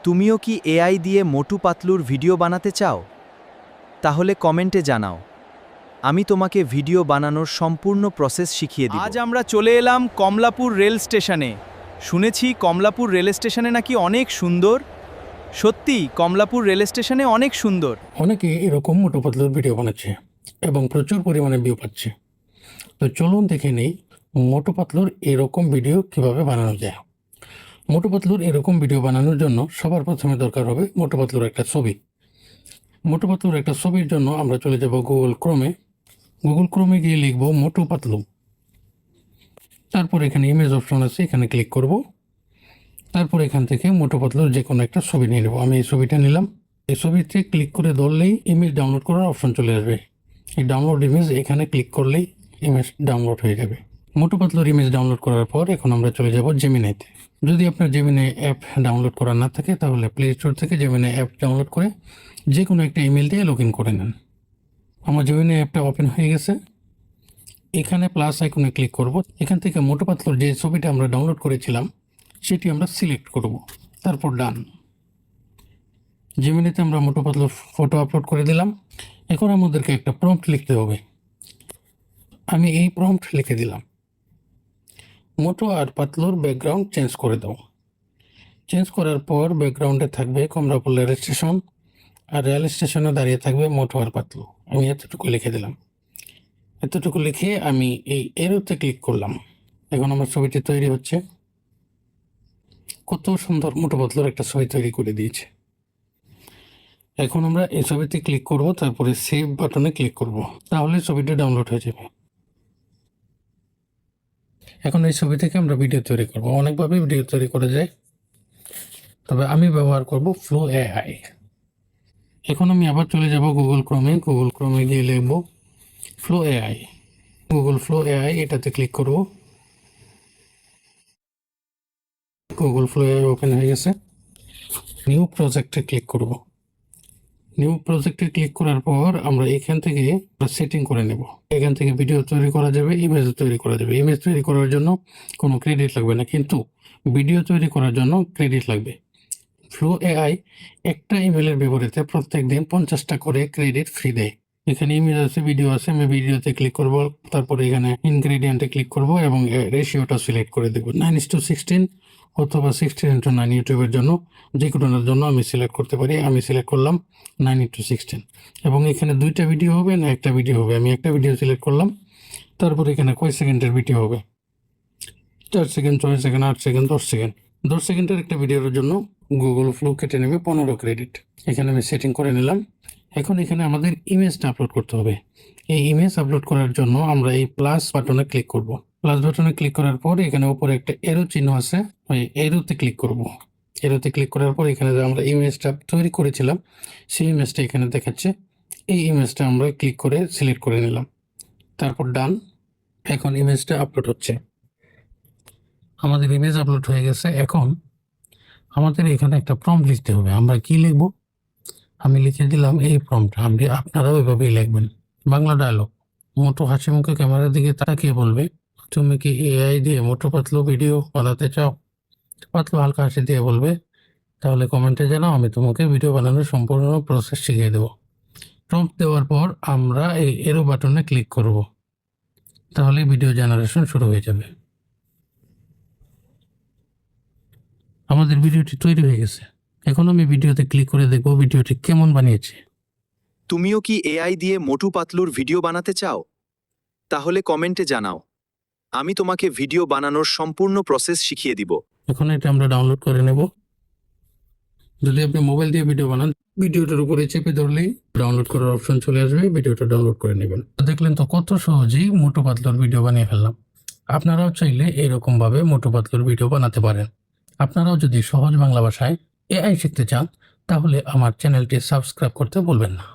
তুমিও কি এআই দিয়ে মোটু পাতলুর ভিডিও বানাতে চাও? তাহলে কমেন্টে জানাও। আমি তোমাকে ভিডিও বানানোর সম্পূর্ণ প্রসেস শিখিয়ে দিব। আজ আমরা চলে এলাম কমলাপুর রেল স্টেশনে। শুনেছি কমলাপুর রেল স্টেশনে নাকি অনেক সুন্দর। সত্যি কমলাপুর রেল স্টেশনে অনেক সুন্দর। অনেকে এরকম মোটু পাতলুর ভিডিও বানাচ্ছে এবং প্রচুর পরিমাণে ভিউ পাচ্ছে। তো চলুন দেখে নেই মোটু পাতলুর এরকম ভিডিও কিভাবে বানানো যায়। মোটু পাতলুর এরকম ভিডিও বানানোর জন্য সবার প্রথমে দরকার হবে মোটু পাতলুর একটা ছবি। মোটু পাতলুর একটা ছবির জন্য আমরা চলে যাব গুগল ক্রোমে গিয়ে লিখব মোটু পাতলু। তারপর এখানে ইমেজ অপশন আছে, এখানে ক্লিক করব। তারপর এখান থেকে মোটু পাতলুর যে কোনো একটা ছবি নিয়ে নেব। আমি এই ছবিটা নিলাম। এই ছবিতে ক্লিক করে ধরলেই ইমেজ ডাউনলোড করার অপশন চলে আসবে। এই ডাউনলোড ইমেজ এখানে ক্লিক করলেই ইমেজ ডাউনলোড হয়ে যাবে। মোটু পাতলুর ইমেজ ডাউনলোড করার পর এখন আমরা চলে যাব জেমিনাইতে। যদি আপনার জেমিনাই অ্যাপ ডাউনলোড করা না থাকে তাহলে প্লে স্টোর থেকে জেমিনাই অ্যাপ ডাউনলোড করে যে কোনো একটা ইমেল দিয়ে লগ ইন করে নেন। আমার জেমিনাই অ্যাপটা ওপেন হয়ে গেছে। এখানে প্লাস আইকনে ক্লিক করব। এখান থেকে মোটু পাতলুর যে ছবিটা আমরা ডাউনলোড করেছিলাম সেটি আমরা সিলেক্ট করব, তারপর ডান। জেমিনিতে আমরা মোটু পাতলুর ফটো আপলোড করে দিলাম। এখন আমাদেরকে একটা প্রম্পট লিখতে হবে। আমি এই প্রম্পট লিখে দিলাম, মোটু আর পাতলুর ব্যাকগ্রাউন্ড চেঞ্জ করে দাও। চেঞ্জ করার পর ব্যাকগ্রাউন্ডে থাকবে কমলাপুর রেল স্টেশন, আর রেল স্টেশনে দাঁড়িয়ে থাকবে মোটু আর পাতলু। আমি এতটুকু লিখে দিলাম। এতটুকু লিখে আমি এই এরোতে ক্লিক করলাম। এখন আমার ছবিটি তৈরি হচ্ছে। কত সুন্দর মোটু পাতলুর একটা ছবি তৈরি করে দিয়েছে। এখন আমরা এই ছবিতে ক্লিক করব, তারপরে সেভ বাটনে ক্লিক করব, তাহলে ছবিটা ডাউনলোড হয়ে যাবে। এখন এই ছবি থেকে আমরা ভিডিও তৈরি করব। অনেকভাবে ভিডিও তৈরি করা যায়, তবে আমি ব্যবহার করব ফ্লো এআই। এখন আমি আবার চলে যাব গুগল ক্রোমে গিয়ে লিখব flow AI. Google flow AI এটাতে ক্লিক করব। গুগল ফ্লো এআই ওপেন হয়ে গেছে। নিউ প্রজেক্টে ক্লিক করব। নিউ প্রজেক্টে ক্লিক করার পর আমরা এখান থেকে সেটিং করে নেব। এখান থেকে ভিডিও তৈরি করা যাবে, ইমেজ তৈরি করা যাবে। ইমেজ তৈরি করার জন্য কোনো ক্রেডিট লাগবে না, কিন্তু ভিডিও তৈরি করার জন্য ক্রেডিট লাগবে। ফ্লো এআই একটা ইমেলের বিপরীতে প্রত্যেক দিন 50টা করে ক্রেডিট ফ্রি দেয়। এখানে ইমেজ আছে, ভিডিও আছে। আমি ভিডিওতে ক্লিক করব, তারপরে এখানে ইনগ্রেডিয়েন্টে ক্লিক করব এবং রেশিওটা সিলেক্ট করে দেবো 9:16 অথবা 16:9। ইউটিউবের জন্য যে কোনোটার জন্য আমি সিলেক্ট করতে পারি। আমি সিলেক্ট করলাম 9:16। এবং এখানে দুইটা ভিডিও হবে না একটা ভিডিও হবে। আমি একটা ভিডিও সিলেক্ট করলাম। তারপর এখানে কয় সেকেন্ডের ভিডিও হবে, 4 সেকেন্ড, 6 সেকেন্ড, 8 সেকেন্ড, 10 সেকেন্ড। 10 সেকেন্ডের একটা ভিডিওর জন্য গুগল ফ্লো কেটে নেবে 15 ক্রেডিট। এখানে আমি সেটিং করে নিলাম। এখন এখানে আমাদের ইমেজটা আপলোড করতে হবে। এই ইমেজ আপলোড করার জন্য আমরা এই প্লাস বাটনে ক্লিক করব। প্লাস বাটনে ক্লিক করার পর এখানে উপরে একটা এরো চিহ্ন আছে, ওই এরোতে ক্লিক করব। এরোতে ক্লিক করার পর এখানে যে আমরা ইমেজটা তৈরি করেছিলাম সেই ইমেজটা এখানে দেখাচ্ছে। এই ইমেজটা আমরা ক্লিক করে সিলেক্ট করে নিলাম, তারপর ডান। এখন ইমেজটা আপলোড হচ্ছে। আমাদের ইমেজ আপলোড হয়ে গেছে। এখন আমাদের এখানে একটা প্রম্পট লিখতে হবে। আমরা কি লিখব? আমি লিখে দিলাম এই প্রম্পট। আপনারাও এভাবেই লিখবেন। বাংলা ডায়লগ। মোটু হাসি মুখে ক্যামেরার দিকে তাকিয়ে বলবে, তুমি কি এআই দিয়ে মোটু পাতলু ভিডিও বানাতে চাও? পাতলু হালকা হাসি দিয়ে বলবে, তাহলে কমেন্টে জানাও, আমি তোমাকে ভিডিও বানানোর সম্পূর্ণ প্রসেস শিখিয়ে দেবো। প্রম্পট দেওয়ার পর আমরা এই এরো বাটনে ক্লিক করব, তাহলে ভিডিও জেনারেশন শুরু হয়ে যাবে। আমাদের ভিডিওটি তৈরি হয়ে গেছে। এখন আমি ভিডিওতে ক্লিক করে দেখব ভিডিওটি কেমন বানিয়েছে। তুমিও কি এআই দিয়ে মোটু পাতলুর ভিডিও বানাতে চাও? তাহলে কমেন্টে জানাও। আমি তোমাকে ভিডিও বানানোর সম্পূর্ণ প্রসেস শিখিয়ে দিব। এখন এটা আমরা ডাউনলোড করে নেব। যদি আপনি মোবাইল দিয়ে ভিডিও বানান, ভিডিওটার উপরে চেপে ধরলেই ডাউনলোড করার অপশন চলে আসবে। ভিডিওটা ডাউনলোড করে নেবেন। দেখলেন তো কত সহজেই মোটু পাতলুর ভিডিও বানিয়ে ফেললাম। আপনারাও চাইলে এরকমভাবে মোটু পাতলুর ভিডিও বানাতে পারেন। আপনারাও যদি সহজ বাংলা ভাষায় এআই শিখতে চান তাহলে আমার চ্যানেলটি সাবস্ক্রাইব করতে ভুলবেন না।